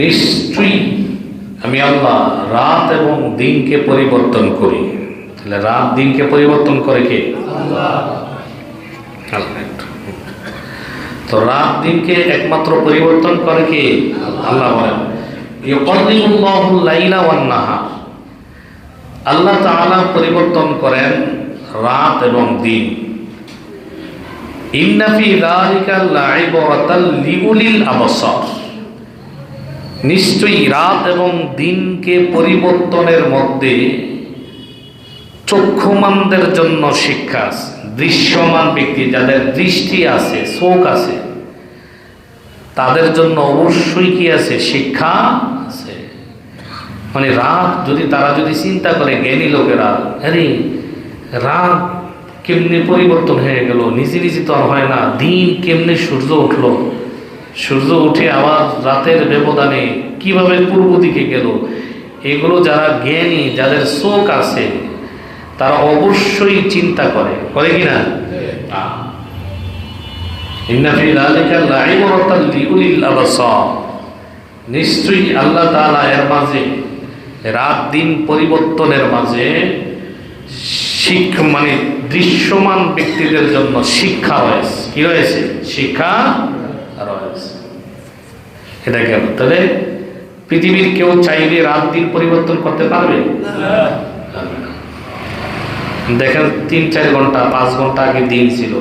নিশ্চয়ই আমি আল্লাহ রাত এবং দিনকে পরিবর্তন করি। তাহলে রাত দিনকে পরিবর্তন করে কে? আল্লাহ। তো রাত দিনকে একমাত্র পরিবর্তন করে কে? আল্লাহ বলেন ইউকাল্লিমুল্লাহুল লাইলা ওয়ান নাহার। আল্লাহ তাআলা পরিবর্তন করেন রাত এবং দিন। ইন্না ফি যালিকা লাইবরাতাল লিউলিল আবসার। নিশ্চয়ই রাত এবং দিনকে পরিবর্তনের মধ্যে চক্ষুমানদের জন্য শিক্ষা আছে। দৃশ্যমান ব্যক্তি যাদের দৃষ্টি আছে, চোখ আছে, তাদের জন্য অবশ্যই কি আছে? শিক্ষা আছে। মানে রাত যদি তারা যদি চিন্তা করে, জ্ঞানী লোকেরা, আরে রাত কেমনি পরিবর্তন হয়ে গেল, নিজে নিজে তো আর হয় না। দিন কেমনে সূর্য উঠলো, সূর্য উঠে আবার রাতের ব্যবধানে কিভাবে পূর্ব দিকে গেল, এগুলো যারা জ্ঞানী, যাদের চোখ আছে, তারা অবশ্যই চিন্তা করে কি না? ইন্না ফি যালিকা লাইবরাতাল লিউলিল আবসার। নিশ্চয়ই আল্লাহ তাআলা এর মাঝে, রাত দিন পরিবর্তনের মাঝে মানে দৃশ্যমান ব্যক্তিদের জন্য শিক্ষা রয়েছে। কি রয়েছে? শিক্ষা রয়েছে। এটা কেন? তাহলে পৃথিবীর কেউ চাইলে রাত দিন পরিবর্তন করতে পারবে? দেখেন 3-4 ঘন্টা 5 ঘন্টা আগে দিন ছিল,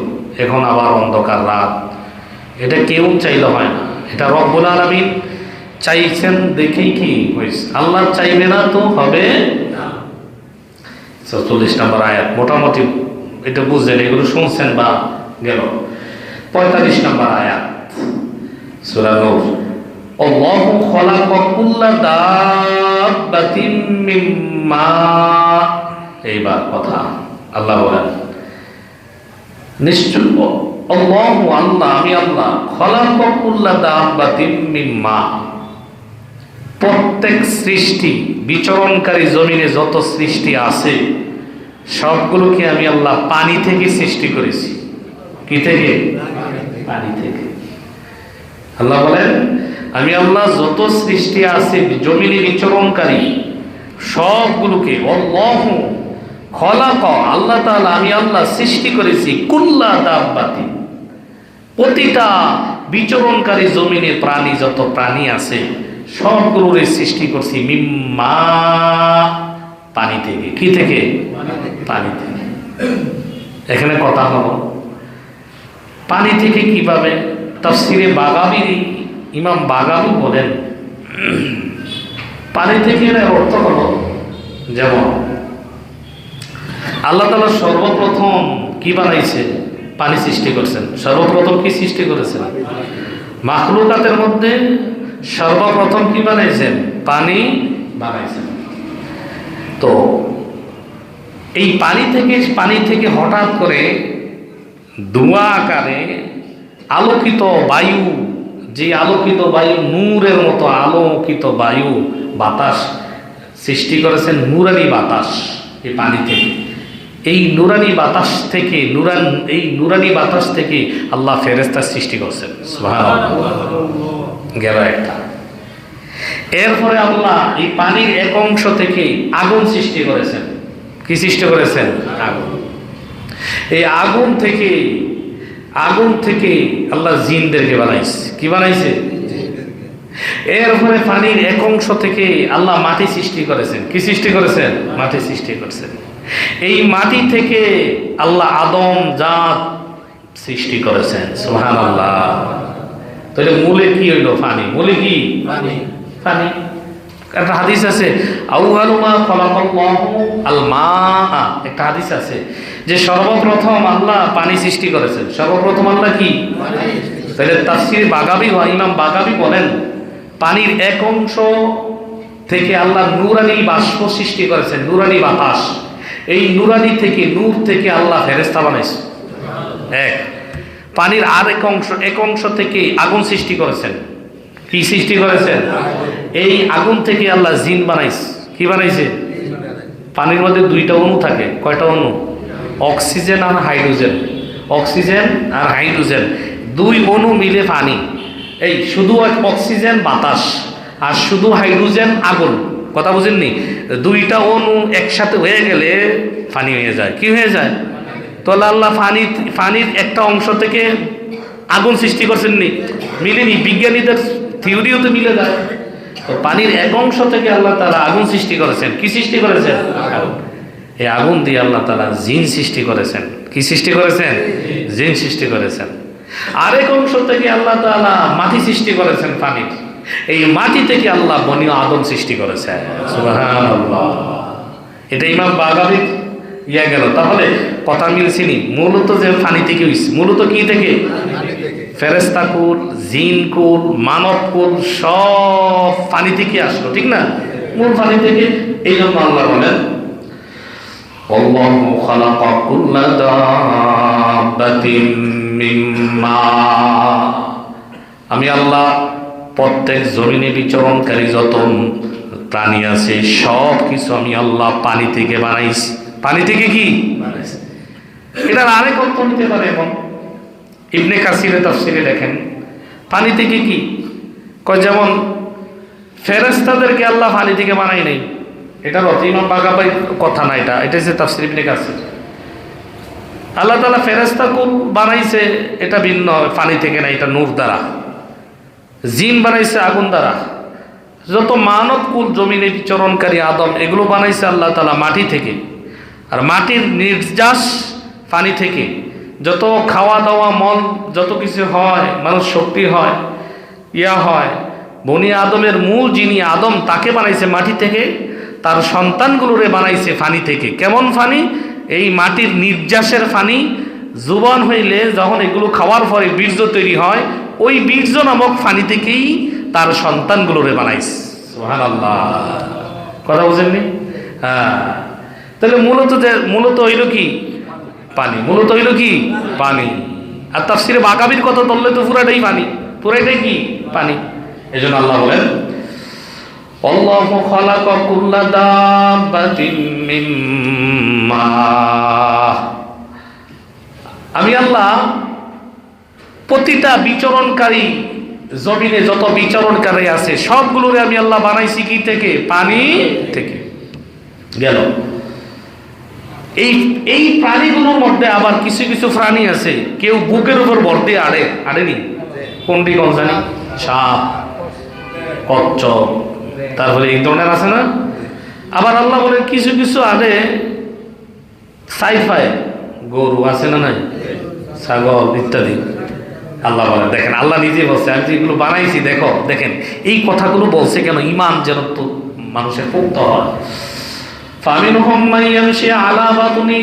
এখন আবার অন্ধকার রাত। এটা কেউ চাইলে হয় না, এটা রব্বুল আলামিন চাইছেন দেখেই কি হয়েছে। আল্লাহ চাইবে না তো হবে না। 44 নম্বর আয়াত মোটামুটি এটা বুঝলেন, এগুলো শুনছেন বা গেল। 45 নম্বর আয়াত সূরা নূর। আল্লাহু খালাকা কুল্লা দাব্বাতিন মিম্মা। এইবার কথা আল্লাহ বলেন নিশ্চয় আল্লাহু আল্লাহ, আমি আল্লাহ, খালাকা কুল্লা দাব্বাতিন মিম্মা, প্রত্যেক সৃষ্টি, বিচরণকারী জমিনে যত সৃষ্টি আছে সবগুলোকে আমি আল্লাহ পানি থেকে সৃষ্টি করেছি। কি থেকে? পানি থেকে। আল্লাহ বলেন আমি আল্লাহ যত সৃষ্টি আছে জমিনে বিচরণকারী সবগুলোকে আল্লাহু খালাকা, আল্লাহ তাআলা, আমি আল্লাহ সৃষ্টি করেছি কুল্লা দাব্বাতিন, প্রতিটা বিচরণকারী জমিনে প্রাণী, যত প্রাণী আছে সবগুলোর সৃষ্টি করছি মিম্মা, পানি থেকে। কি থেকে? পানি থেকে। এখানে কথা হলো পানি থেকে কিভাবে? তাফসিরে বাগাবী, ইমাম বাগাবী বলেন পানি থেকে এর অর্থ হলো, যেমন আল্লাহ তাআলা সর্বপ্রথম কি বানাইছে? পানি সৃষ্টি করছেন। সর্বপ্রথম কি সৃষ্টি করেছেন? মাখলুকাতের মধ্যে সর্বপ্রথম কি বানাইছেন? পানি বানাইছেন। তো এই পানি থেকে হঠাৎ করে ধোঁয়া আকারে আলোকিত বায়ু, যে আলোকিত বায়ু নূরের মতো আলোকিত বায়ু, বাতাস সৃষ্টি করেছেন, নুরানি বাতাস। এই পানি থেকে, এই নুরানি বাতাস থেকে, এই নুরানি বাতাস থেকে আল্লাহ ফেরেশতা সৃষ্টি করছেন। সুবহানাল্লাহ। গেল একটা। এরপরে আল্লাহ এই পানির এক অংশ থেকে আগুন সৃষ্টি করেছেন। কি সৃষ্টি করেছেন? আগুন। এই আগুন থেকে আল্লাহ জিনদেরকে বানাইছে। কি বানাইছে? এরপরে পানির এক অংশ থেকে আল্লাহ মাটি সৃষ্টি করেছেন। কি সৃষ্টি করেছেন? মাটি সৃষ্টি করেছেন। এই মাটি থেকে আল্লাহ আদম জাত সৃষ্টি করেছেন। সুবহানাল্লাহ। তাহলে মূলে কি হইল? পানি। মূলে কি? পানি। একটা হাদিস আছে আউয়ালু মা খালাকাল্লাহু আল মা, একটা হাদিস আছে যে সর্বপ্রথম আল্লাহ পানি সৃষ্টি করেছেন। সর্বপ্রথম আল্লাহ কি? তাহলে তাফসীর বাগাবী, ইমাম বাগাবী বলেন পানির এক অংশ থেকে আল্লাহ নূরানি বাষ্প সৃষ্টি করেছেন, নূরানি বাতাস। এই নূরানি থেকে, নূর থেকে আল্লাহ ফেরেশতা বানাইছে। এক পানির আর এক অংশ থেকে আগুন সৃষ্টি করেছেন। কি সৃষ্টি করেছেন? এই আগুন থেকে আল্লাহ জিন বানাইছে। কি বানাইছে? পানির মধ্যে 2টা অণু থাকে। কয়টা অণু? অক্সিজেন আর হাইড্রোজেন। অক্সিজেন আর হাইড্রোজেন 2 অণু মিলে পানি। এই শুধু অক্সিজেন বাতাস আর শুধু হাইড্রোজেন আগুন, কথা বুঝেননি? দুইটা অণু একসাথে হয়ে গেলে পানি হয়ে যায়। কি হয়ে যায়? তাহলে আল্লাহ পানির একটা অংশ থেকে আগুন সৃষ্টি করছেন নি? মিলেনি? বিজ্ঞানীদের থিওরিও তো মিলে যায়। তো পানির এক অংশ থেকে আল্লাহ তাআলা আগুন সৃষ্টি করেছেন। কি সৃষ্টি করেছেন? আগুন। এই আগুন দিয়ে আল্লাহ তাআলা জিন সৃষ্টি করেছেন। কি সৃষ্টি করেছেন? জিন সৃষ্টি করেছেন। আরেক অংশ থেকে আল্লাহ তাআলা মাটি সৃষ্টি করেছেন পানির। এই মাটি থেকে আল্লাহ বনি আদম সৃষ্টি করেছেন। সুবহানাল্লাহ। এটা ইমাম বাগাবী গেল। তাহলে কথা মিলছিনি? মূলত যে পানি থেকে হইছে, মূলত কি থেকে? ফেরেশতা কুল, জিন কুল, মানব কুল সব পানি থেকে আসলো, ঠিক না? মূল পানি থেকে। এই জন্য আল্লাহ বলেন আল্লাহু খালাকা কুল্লা দাব্বাতিন মিম্মা, আমি আল্লাহ প্রত্যেক জমিনে বিচরণকারী যত প্রাণী আছে সব কিছু আমি আল্লাহ পানি থেকে বানাইছি। পানি থেকে কি বানাইছি? এটার আরেক অর্থ নিতে পারে। এবং ইবনে কাসিরে তাফসিরে লেখেন পানি থেকে কি কয়, যেমন ফেরেশতাদেরকে আল্লাহ পানি থেকে বানাই নাই। এটার অর্থ ইমাম বাগাবাই কথা না, এটা হচ্ছে তাফসির ইবনে কাসির। আল্লাহ তাআলা ফেরেশতা কুল বানাইছে, এটা ভিন্ন, পানি থেকে না, এটা নূর দ্বারা। জিন বানাইছে আগুন দ্বারা। যত মানব কুল জমিনে বিচরণকারী আদম, এগুলো বানাইছে আল্লাহ তাআলা মাটি থেকে। আর মাটির নির্যাস পানি থেকে। যত খাওয়া দাওয়া মল যত কিছু হয়, মানুষ শক্তি হয়, হয়, বনি আদমের মূল যিনি আদম তাকে বানাইছে মাটি থেকে, তার সন্তানগুলোরে বানাইছে পানি থেকে। কেমন পানি? এই মাটির নির্যাসের পানি জুবান হইলে যখন এগুলো খাওয়ার পরে বীর্য তৈরি হয়, ওই বীর্য নামক পানি থেকেই তার সন্তানগুলোরে বানাইছে। সুবহানাল্লাহ। কথা বুঝেননি? হ্যাঁ। তাহলে মূলত হইল কি? পানি। মূলত হইল কি? পানি। আর তাফসিরে বাগাবীর কথা ধরলে তো পুরাটাই পানি, পুরাটাই কি? পানি। এই জন্য আল্লাহ বলেন আল্লাহু খালাকা কুল্লা দাব্বাতিন মিম্মা, আমি আল্লাহ প্রতিটা বিচরণকারী জমিনে যত বিচরণকারী আছে সবগুলোরে আমি আল্লাহ বানাইছি কি থেকে? পানি থেকে। গেল। এই প্রাণীগুলোর মধ্যে আবার কিছু কিছু প্রাণী আছে কেউ বুকের উপর ভর দিয়ে আড়েনি। কোনটি কোন জানি? সাপ, কচ্ছপ, তারপরে এই ধরনের আছে না? আবার আল্লাহ বলে কিছু কিছু আড়ে সাইফাই, গরু আছে না নাই, ছাগল ইত্যাদি। আল্লাহ বলে, দেখেন আল্লাহ নিজে বলছে আমি যেগুলো বানাইছি দেখেন এই কথাগুলো বলছে কেন? ইমান যেন তো মানুষের পোক্ত হয়। ফামিনহুম মাইয়ামশি আলা বাতুনি,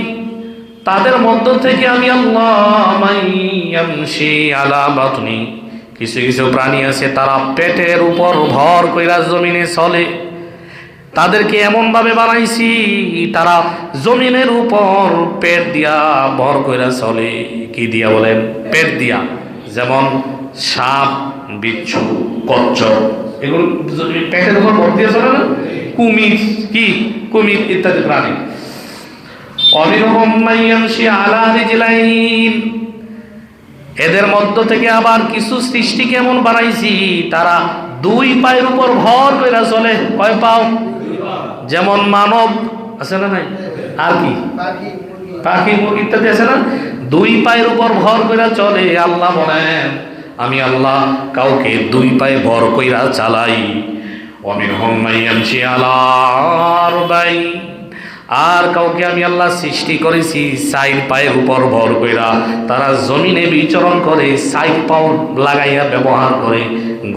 তাদের মধ্য থেকে আমি আল্লাহ মাইয়ামশি আলা বাতুনি, কিছু কিছু প্রাণী আছে তারা পেটের উপর ভর কইরা জমিনে চলে। তাদেরকে এমন ভাবে বানাইছি তারা জমিনের উপর পেট দিয়া ভর কইরা চলে। কি দিয়া বলেন? পেট দিয়া। যেমন সাপ, বিচ্ছু, কচ্ছপ, এগুলো পেটের উপর ভর দিয়ে চলে না? কুমির, কি কুমির ইত্যাদি প্রাণী। অমিনহুম মাইয়ামশি আলা রিজলাইন, এদের মধ্য থেকে আবার কিছু সৃষ্টি কেমন বানাইছি তারা দুই পায়ের উপর ভর করে চলে। কয় পাও? যেমন মানব আছে না নাই? আর কি? পাখি, মুরগি ইত্যাদি আছে না? দুই পায়ের উপর ভর করে চলে। আল্লাহ বলেন আমি আল্লাহ কাউকে দুই পায়ে ভর কইরা চালাই। ওয়ামিনহুম মাইয়ামশি আলা আরবাইন, আর কাউকে আমি আল্লাহ সৃষ্টি করেছি চার পায়ের উপর ভর কইরা, তারা জমিনে বিচরণ করে, চার পাও লাগাইয়া ব্যবহার করে।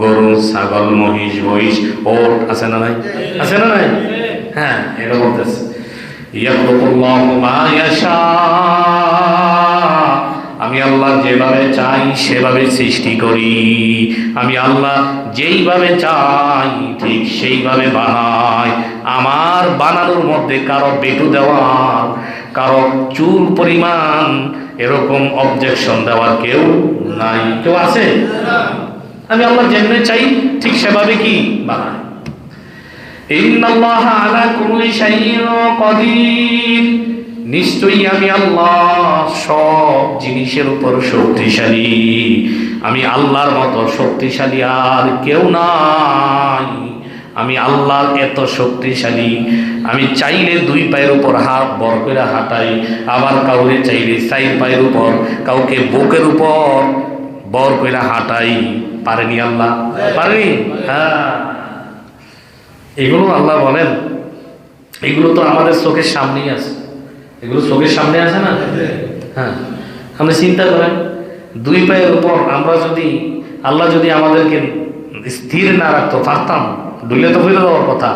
গরু, ছাগল, মহিষ, ওট আছে না নাই? আছে না নাই? হ্যাঁ, এটা বলতেছে ইয়াখলুকুল্লাহু মা ইয়াশা, আমি আল্লাহ যেভাবে চাই সেভাবে সৃষ্টি করি। আমি আল্লাহ যেইভাবে চাই ঠিক সেইভাবে বানাই। আমার বানানোর মধ্যে কারো বেটু দেওয়ার, কারো চুল পরিমাণ এরকম অবজেকশন দেওয়ার কেউ নাই। কেউ আছে? আমি আল্লাহ যেভাবে চাই ঠিক সেভাবে কি বানাই। ইন্নাল্লাহা আলা কুল্লি শাইইন কাদির, নিশ্চয়ই আমি আল্লাহ সব জিনিসের উপর শক্তিশালী। আমি আল্লাহর মতো শক্তিশালী আর কেউ নাই। আমি আল্লাহ এত শক্তিশালী, আমি চাইলে 2 পায়ের উপর হাত বর করে হাঁটাই, আবার কাউরে চাইলে 4 পায়ের উপর, কাউকে বুকের উপর বর করে হাঁটাই। পারেনি আল্লাহ? পারেনি? হ্যাঁ, এগুলো আল্লাহ বলেন, এগুলো তো আমাদের চোখের সামনেই আছে, এগুলো চোখের সামনে আছে না? হ্যাঁ, আপনি চিন্তা করেন 2 পায়ের উপর আমরা যদি, আল্লাহ যদি আমাদেরকে স্থির না রাখতো, পারতাম? ডুলে তো ফিরে দেওয়ার কথা।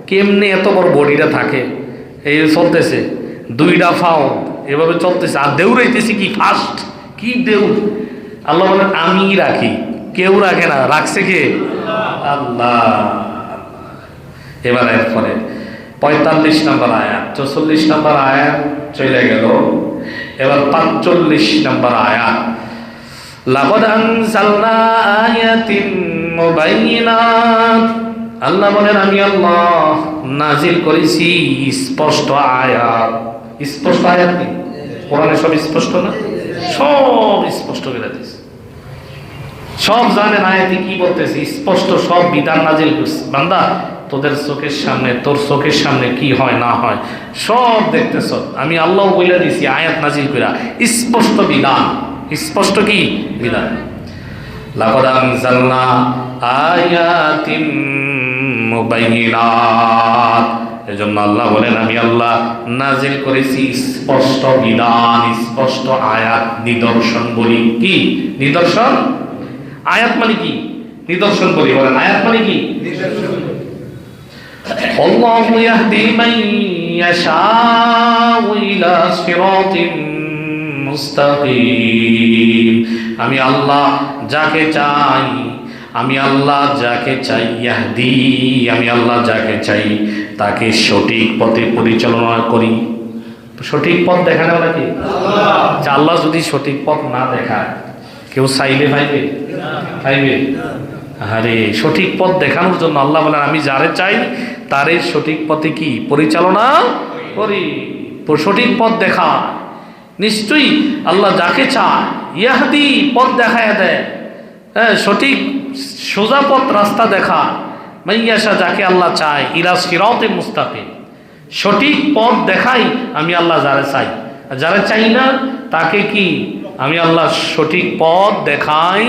কেমনি এত বড় বডিটা থাকে, এই চলতেছে 2টা ফাও এভাবে চলতেছে, আর দেউড়াইতেছি কি ফাস্ট, কি দেউর। আল্লাহ বলেন আমি রাখি, কেউ রাখে না, রাখছে কে? আল্লাহ। এবার এরপরে 45 নম্বর আয়াত, 44 নম্বর আয়াত চলে গেল, এবার 45 নম্বর আয়াত। লাকাদ আনজালনা আয়াতিন মুবাইয়িনাত, আল্লাহ বলেন আমি আল্লাহ নাজিল করেছি স্পষ্ট আয়াত। স্পষ্ট আয়াত কি? কোরআনে সব স্পষ্ট না? সব স্পষ্ট করে দিয়েছে, সব জানেন আয়াতে কি বলতেছে, স্পষ্ট সব বিধান নাজিল করছে। বান্দা তোদের চোখের সামনে, তোর চোখের সামনে কি হয় না হয় সব দেখতেছ, আমি আল্লাহ বলে দিছি আয়াত নাজিল কইরা, স্পষ্ট বিধান। স্পষ্ট কি বিধান? লাকাদ আনজালনা আয়াতিন মুবাইয়িনাত, এজন্য আল্লাহ বলেন আমি আল্লাহ নাজিল করেছি স্পষ্ট বিধান, স্পষ্ট আয়াত, নিদর্শন বলি। কি নিদর্শন? আয়াত মানে কি? নিদর্শন বলি। বলেন আয়াত মানে কি? আল্লাহু ইয়াহদি মান ইয়াশাউ ইলা সিরাতিন মুস্তাকিম, আমি আল্লাহ যাকে চাই, আমি আল্লাহ যাকে চাই, ইয়াহদি, আমি আল্লাহ যাকে চাই তাকে সঠিক পথে পরিচালনা করি। সঠিক পথ দেখানো নাকি আল্লাহ? আল্লাহ যদি সঠিক পথ না দেখায়, কেউ চাইলে পাইবে? পাইবে? আরে সঠিক পথ দেখানোর জন্য আল্লাহ বলেন আমি যারে চাই তারে সঠিক পথে কি পরিচালনা করি, সঠিক পথ দেখা। নিশ্চয়ই আল্লাহ যাকে চায় ইয়াহদি, পথ দেখায় দেয়, হ্যাঁ, সঠিক সোজা পথ রাস্তা দেখা। মাইয়াশা, যাকে আল্লাহ চায়, ইলা সিরাতিন মুস্তাকিম, সঠিক পথ দেখাই আমি আল্লাহ যারে চাই। যারা চাই না তাকে কি আমি আল্লাহ সঠিক পথ দেখাই?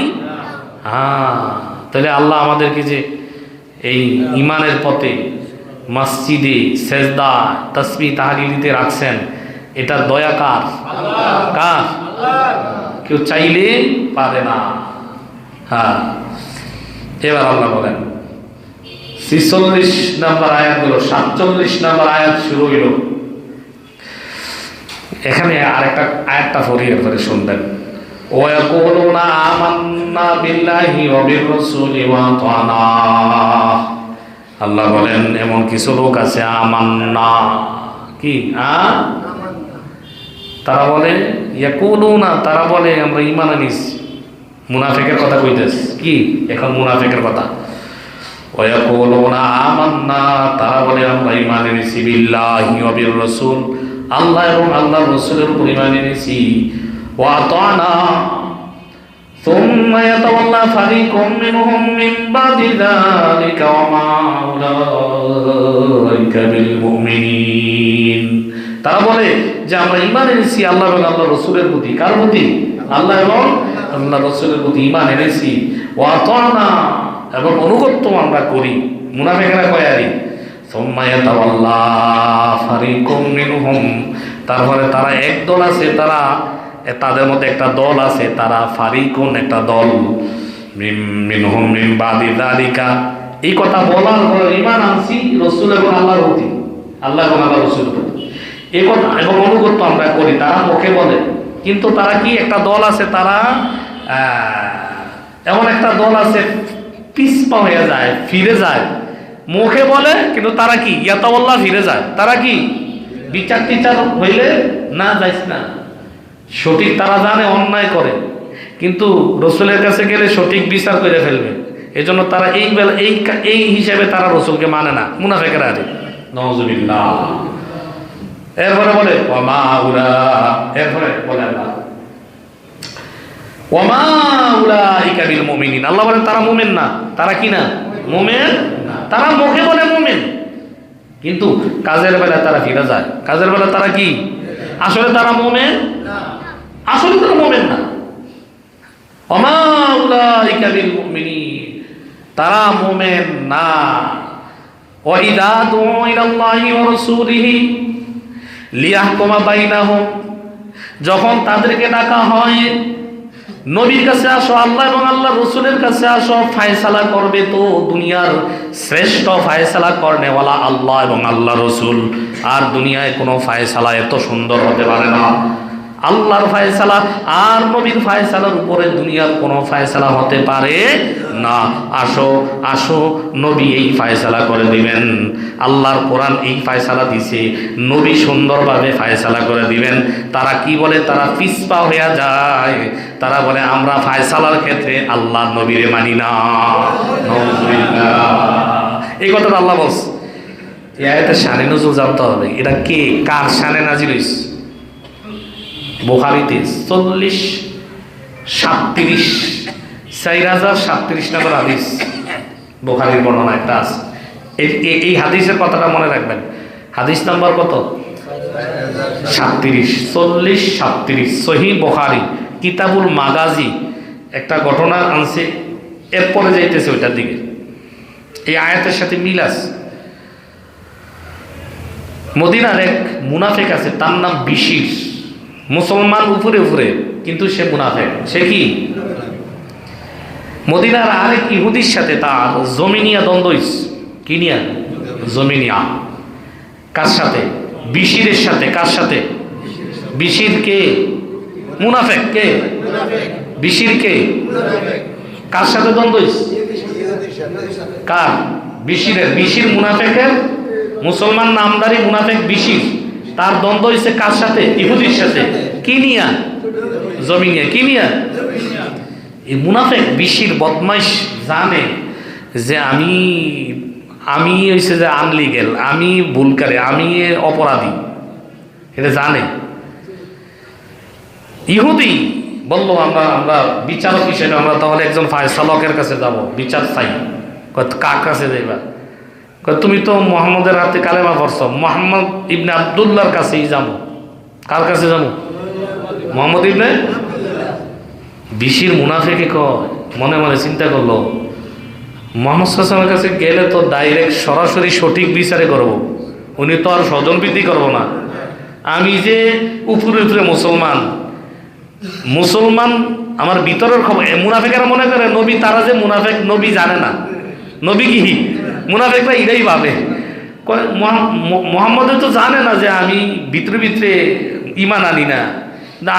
হ্যাঁ, তাহলে আল্লাহ আমাদেরকে যে এই ইমানের পথে মসজিদে সেজদা তাসবিহ তাহলিলিতে রাখছেন, এটা দয়া কার? কার? কেউ চাইলে পারে না। হ্যাঁ, এবার আল্লাহ বলেন 46 নম্বর আয়াত হলো, 47 নম্বর আয়াত শুরু হইল। এখানে আরেকটা আয়াতটা পড়িয়ে করে শুনবেন। ওয়ায়াকুলুনা আমান্না বিল্লাহি ওয়া বির-রাসূলি ওয়া আতানা, আল্লাহ বলেন এমন কিছু লোক আছে আমান্না কি, তারা বলে ইয়াকুলুনা, তারা বলে আমরা ঈমান আনিছি। মুনাফিকের কথা কইতেছে কি এখন? মুনাফিকের কথা। ওয়ায়াকুলুনা আমান্না, তারা বলে আমরা ঈমান এনেছি বিল্লাহি ওয়া বির-রাসূল, আল্লাহ এবং আল্লাহর রাসূলের উপর ঈমান এনেছি। ওয়া আতানা সুম্মা ইয়াতাওয়াল্লা ফারিকুম মিনহুম মিন বাদি যালিকা ওয়া মা উলাইকা বিল মুমিনিন, তারা বলে যে আমরা ঈমান এনেছি আল্লাহ এবং আল্লাহর রাসূলের প্রতি। কার প্রতি? আল্লাহ এবং আল্লাহর রাসূলের প্রতি ঈমান এনেছি। ওয়া আতানা, এবং অনুগত্য আমরা করি। মুনাফিকরা কয় আরে সুম্মা ইয়াতাওয়াল্লা ফারিকুম মিনহুম, তারপরে তারা এক দল আছে, তারা তাদের মধ্যে একটা দল আছে, তারা ফারিকুন একটা দল, মিনহুম মিন বাদি যালিকা, এই কথা বলার পরে ঈমান আনছি রাসূল এবং আল্লাহর প্রতি, আল্লাহ এবং আল্লাহর রাসূলের প্রতি এই কথা এবং অনুগত্য আমরা করি। তারা মুখে বলে, কিন্তু তারা কি একটা দল আছে, তারা এমন একটা দল আছে পিছপা হয়ে যায়, ফিরে যায়। মুখে বলে কিন্তু তারা কি ইয়াতাওয়াল্লাহ, ফিরে যায়। তারা কি বিচার টিচার হইলে না যাইস না, সঠিক তারা জানে অন্যায় করে, কিন্তু রসুলের কাছে গেলে সঠিক বিচার করে ফেলবে। এজন্য তারা এই বেলা এই হিসাবে তারা রসুলকে মানে না। মুনাফিকরা আরে নাউযুবিল্লাহ। এরপরে বলে ওয়ামা উলা, এরপরে বলে আল্লাহ ওয়ামা উলাইকা বিল মুমিনিন, আল্লাহ বলেন তারা মুমিন না। তারা কি না? মুমিন না। তারা মুখে বলে মুমিন, কিন্তু কাজের বেলায় তারা ফিরে যায়। কাজের বেলায় তারা কি? আসলে তারা মুমিন না, আসলে তারা মুমিন না। ওমা উলাইকা বিল মুমিনিন, তারা মুমিন না। ওয়া ইযা দুউ ইলাল্লাহি ওয়া রাসূলিহি লিয়াহকুমা বাইনাহুম, যখন তাদেরকে ডাকা হয় নবীর কাছে আসো, আল্লাহ এবং আল্লাহ রসুলের কাছে আসো, ফায়সালা করবে তো দুনিয়ার শ্রেষ্ঠ ফায়সালা করনেওয়ালা আল্লাহ এবং আল্লাহ রসুল। আর দুনিয়ায় কোনো ফায়সালা এত সুন্দর হতে পারে না। আল্লাহর ফায়সালা আর নবীর ফায়সালার উপরে দুনিয়ার কোনো ফায়সালা হতে পারে না। আসো আসো, নবী এই ফায়সালা করে দিবেন। আল্লাহর কোরআন এই ফায়সালা দিছে, নবী সুন্দরভাবে ফায়সালা করে দিবেন। তারা কি বলে? তারা পিছপা হয়ে যায়। তারা বলে আমরা ফায়সালার ক্ষেত্রে আল্লাহ নবীরে মানি না। এই কথাটা আল্লাহ বলছে। এই আয়াতের শানে নজরুল জানতে হবে, এটা কে কার শানে নাজিল হইছে। বুখারীতে 4037 4037 নম্বর হাদিস, বুখারীর বর্ণনা একটা আছে। এই হাদিসের কথাটা মনে রাখবেন। হাদিস নাম্বার কত? 4037 সহিহ বুখারী কিতাবুল মাগাজি। একটা ঘটনা আনছে, এরপরে যাইতেছে ওইটার দিকে। এই আয়াতের সাথে মিল আছে। মদিনার এক মুনাফিক আছে, তার নাম বিশির। মুসলমান উপরে উপরে, কিন্তু সে মুনাফিক। সে কি? মদিনার আরেক ইহুদির সাথে তার জমিনিয়া দ্বন্দ্ব হইছে। কি নিয়া? জমিনিয়া। কার সাথে? বিশিরের সাথে। কার সাথে? বিশির কে? মুনাফিক। কে? বিশির কে? কার সাথে দ্বন্দ্ব হইছে? কার? বিশিরের। বিশির মুনাফিকের, মুসলমান নামদারি মুনাফিক বিশির, তার দ্বন্দ্ব হইছে কার সাথে? ইহুদির সাথে। কি নিয়া? জমিনিয়া। কি নিয়া? এই মুনাফিক বিশির বদমাইশ জানে যে আমি হইছে যে আনলিগেল, আমি ভুলকারী, আমি অপরাধী, এটা জানে। ইহুদি বললো আমরা বিচারক হিসেবে আমরা তাহলে একজন ফায়সালকের কাছে যাব, বিচার চাই। কার কাছে যাইবা? তুমি তো মোহাম্মদের হাতে কালেমা পড়ছো, মোহাম্মদ ইবনে আব্দুল্লাহর কাছেই যাবো। কার কাছে যাবো? মোহাম্মদ ইবনে। বিশির মুনাফিকে কয়, মনে মনে চিন্তা করলো, মোহাম্মদ সাল্লাল্লাহু আলাইহি ওয়াসাল্লামের কাছে গেলে তো ডাইরেক্ট সরাসরি সঠিক বিচারে করব, উনি তো আর স্বজনপ্রীতি করবো না। আমি যে উপরে উপরে মুসলমান আমার ভিতরের খবর। মুনাফিকেরা মনে করে নবী, তারা যে মুনাফিক নবী জানে না। নবী কি? মুনাফিকরা এটাই ভাবে। মুহাম্মদ তো জানে না যে আমি ভিতরে ভিতরে ঈমান আনি না,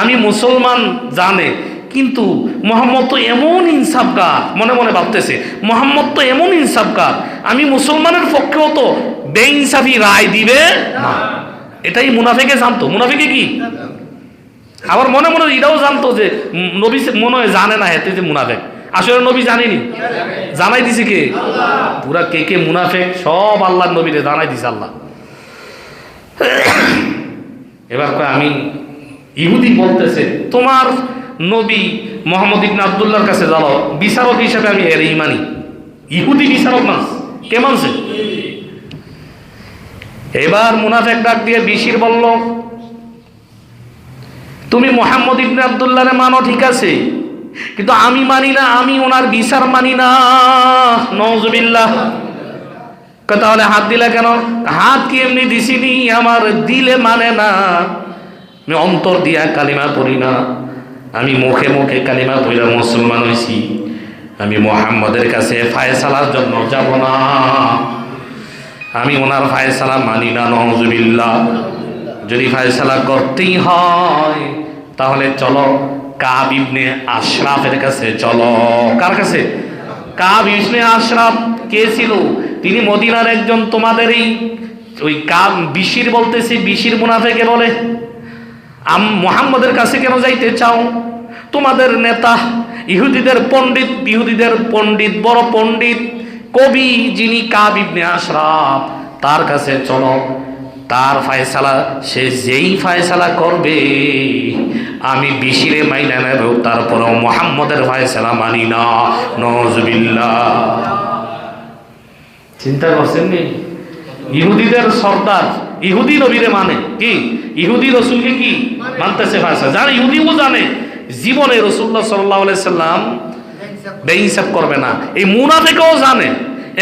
আমি মুসলমান জানে। কিন্তু মোহাম্মদ তো এমন ইনসাফগার, মনে মনে ভাবতেছে মোহাম্মদ তো এমন ইনসাফগার, আমি মুসলমানের পক্ষেও তো বেইনসাফি রায় দিবে না। এটাই মুনাফিকে জানতো। মুনাফিকে কি? আবার মনে মনে এটাও জানতো যে নবী মনে হয় জানে না হেতে যে মুনাফিক। আসলে নবী জানেনি, জানাই দিছে কে? পুরা কে কে মুনাফিক সব আল্লাহর নবীরে জানাই দিছে আল্লাহ। এবার আমি ইহুদি বলতেছে তোমার নবী মোহাম্মদ ইবনে আব্দুল্লাহর কাছে যাও, বিচারক হিসেবে আমি এর মানি। ইহুদি বিচারক মানস, কে মানছে? এবার মুনাফিক ডাক দিয়ে বিশির বলল, তুমি মোহাম্মদ ইবনে আব্দুল্লাহরে মানো ঠিক আছে, কিন্তু আমি মানি না, আমি ওনার বিচার মানি না। নাউজুবিল্লাহ। তাহলে হাত দিলা কেন? হাত কি এমনি দিছিনি, আমার দিলে মানে না। আমি অন্তর দিয়া কালিমা পড়ি না, আমি মুখে মুখে কালিমা পড়া মুসলমান হইছি। আমি মুহাম্মদের কাছে ফায়সালার জন্য যাব না, আমি ওনার ফায়সালা মানি না। নাউজুবিল্লাহ। যদি ফায়সালা করতেই হয় তাহলে চলো কাব ইবনে আশরাফের কাছে চলো। কার কাছে? কাব ইবনে আশরাফ কে ছিল? তিনি মদিনার একজন তোমাদেরই ওই কাব বিশির বলতেছি, বিশির মুনাফিকে বলে মুহাম্মদের কাছে কেন যাইতে চাও? তোমাদের নেতা ইহুদিদের পণ্ডিত বড় পণ্ডিত কবি যিনি কাব ইবনে আশরাফ, তার কাছে চলো। তার ফায়সালা, সে যেই ফায়সালা করবে আমি বিশিরে মাইনা নেব, তারপরেও মুহাম্মদের ফায়সালা মানি না। নাউজুবিল্লাহ। চিন্তা করছেন নি? ইহুদিদের সর্দার ইহুদি নবীরে মানে কি, ইহুদি রসুলকে কি মানতেছে ভাষা, যারা ইহুদিও জানে জীবনে রাসূলুল্লাহ সাল্লাল্লাহু আলাইহি সাল্লাম বেইনসাফ করবে না, এই মুনাফিকও জানে।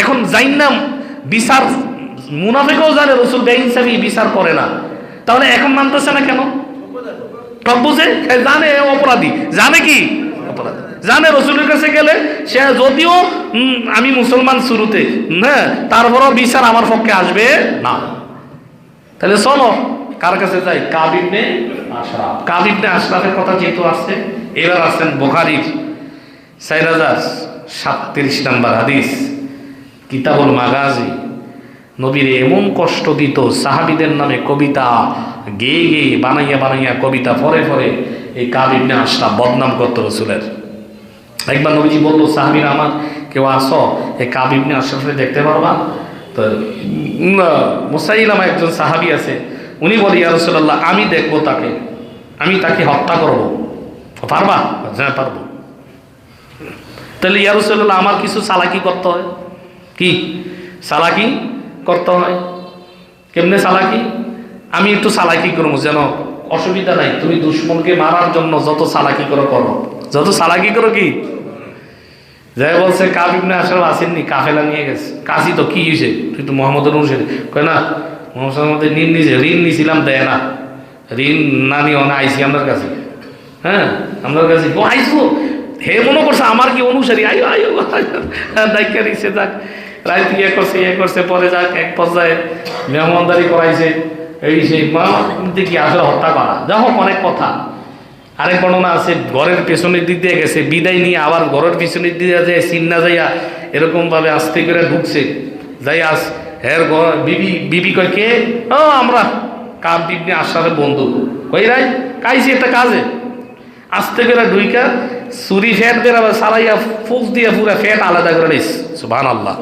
এখন জাইন না বিচার, মুনাফিকও জানে রাসূল বেইনসাফি বিচার করে না, তাহলে এখন মানতেছে না কেন? সব বুঝে, জানে অপরাধী, জানে কি অপরাধী, জানে রাসূলের কাছে গেলে সে যদিও আমি মুসলমান শুরুতে, হ্যাঁ, তারপরও বিচার আমার পক্ষে আসবে না। তাহলে চলো কার কাছে যাই? কাব ইবনে আশরাফ। কাব ইবনে আশরাফের কথা যেহেতু আসছে, এবার আসছেন বুখারীর 4037 নম্বর হাদিস, কিতাবুল মাগাজি। নবীর এমন কষ্ট দিত, সাহাবীদের নামে কবিতা গেয়ে গেয়ে বানাইয়া বানাইয়া কবিতা পরে পরে এই কাব ইবনে আশরাফ বদনাম করত রাসূলের। একবার নবীজি বলল, সাহাবীরা আমার কেউ আসো, এই কাব ইবনে আশরাফকে দেখতে পারবা? তো মুসাইলামা একজন সাহাবী আছে, উনি বলে, ইয়া রাসূলুল্লাহ আমি দেখবো তাকে, আমি তাকে হত্যা করব, পারবা? হ্যাঁ পারবো। তাহলে ইয়া রাসূলুল্লাহ আমার কিছু চালাকি করতে হয়। কি চালাকি করতে হয়? কেমনে চালাকি? আমি একটু চালাকি করবো, যেন অসুবিধা নাই, তুমি দুশ্মনকে মারার জন্য যত চালাকি করো করো, যত চালাকি করো। কি যাই বলছে, কাব ইবনে আশরাফ আসেননি, কাফেলা নিয়ে গেছে। কাজী তো কি হয়েছে, তুই তো মোহাম্মদের অনুসারী। কয় না, মোহাম্মদের ঋণ নিয়েছে, ঋণ নিয়েছিলাম দেয় না, ঋণ না নিয়ে অনেক আইসি আপনার কাছে। হ্যাঁ আপনার কাছে আইসবো, হে মনে করছে আমার কি অনুসারী, আইও আইও দায়িত্ব নিচ্ছে। যাক রায় ইয়ে করছে, পরে যাক এক পর্যায়ে মেহমানদারি করাইছে, এই সেই কি আসলে হত্যা করা। যা হোক অনেক কথা। আরেক বর্ণনা আছে, ঘরের পেছনের দিক দিয়ে গেছে, বিদায় নিয়ে আবার ঘরের পিছনের দিকে যায়, চিন্না যাইয়া এরকম ভাবে আস্তে করে ঢুকছে, যাই আস হের বিবি কয়, কে? ও আমরা কাব ইবনে আশরাফের বন্ধু। কই রাই কাইছি একটা কাজে, আস্তে করে ঢুইকা চুরি ফ্যাট দিয়ে আবার সারাইয়া ফুক দিয়ে পুরা ফ্যাট আলাদা করে নিস। সুবহানাল্লাহ।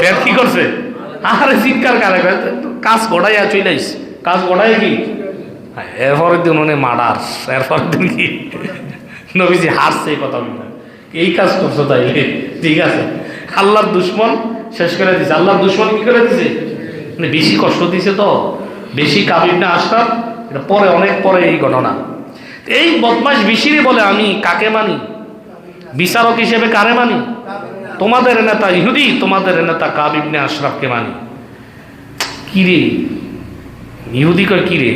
ফ্যাট কি করছে? আরে চিৎকার কারে, কাজ গোড়াইয়া চলে আইস, কাজ গোড়াই কি এরপরের দিন উনি মার্ডার, এরপরের দিন কি নবীজি হাসছে এই কথা বলে, এই কাজ করছো তাইলে ঠিক আছে। আল্লাহর দুশ্মন শেষ করে দিছে। আল্লাহর দুশ্মন কি করে দিছে? মানে বেশি কষ্ট দিছে তো, বেশি। কাব ইবনে আশরাফ এটা পরে, অনেক পরে এই ঘটনা। এই বদমাশ বিশিরে বলে, আমি কাকে মানি? বিচারক হিসেবে কারে মানি? তোমাদের নেতা ইহুদি, তোমাদের নেতা কাব ইবনে আশরাফকে মানি। কি রে ইহুদি কয়, কি রে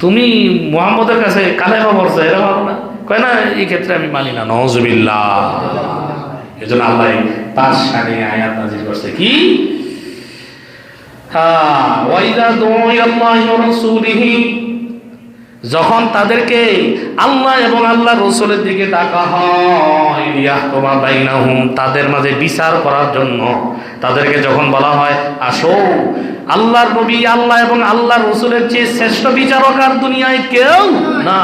তুমি মুহাম্মদের কাছে কালেমা পড়ছো, এরা মানো না? কয় না, এই ক্ষেত্রে আমি মানি না। নাউযুবিল্লাহ। এজন্য আল্লাহ তার শানে আয়াত নাযিল করছে, কি ওয়াইদা দুআল্লাহি ওয়া রাসূলিহি, যখন তাদেরকে আল্লাহ এবং আল্লাহর রাসূলের দিকে ডাকা হয়, ইয়াহকুমা বাইনাহুম, তাদের মাঝে বিচার করার জন্য তাদেরকে যখন বলা হয় আসো, আল্লাহর নবী, আল্লাহ এবং আল্লাহর রাসূলের চেয়ে শ্রেষ্ঠ বিচারক আর দুনিয়ায় কেউ না।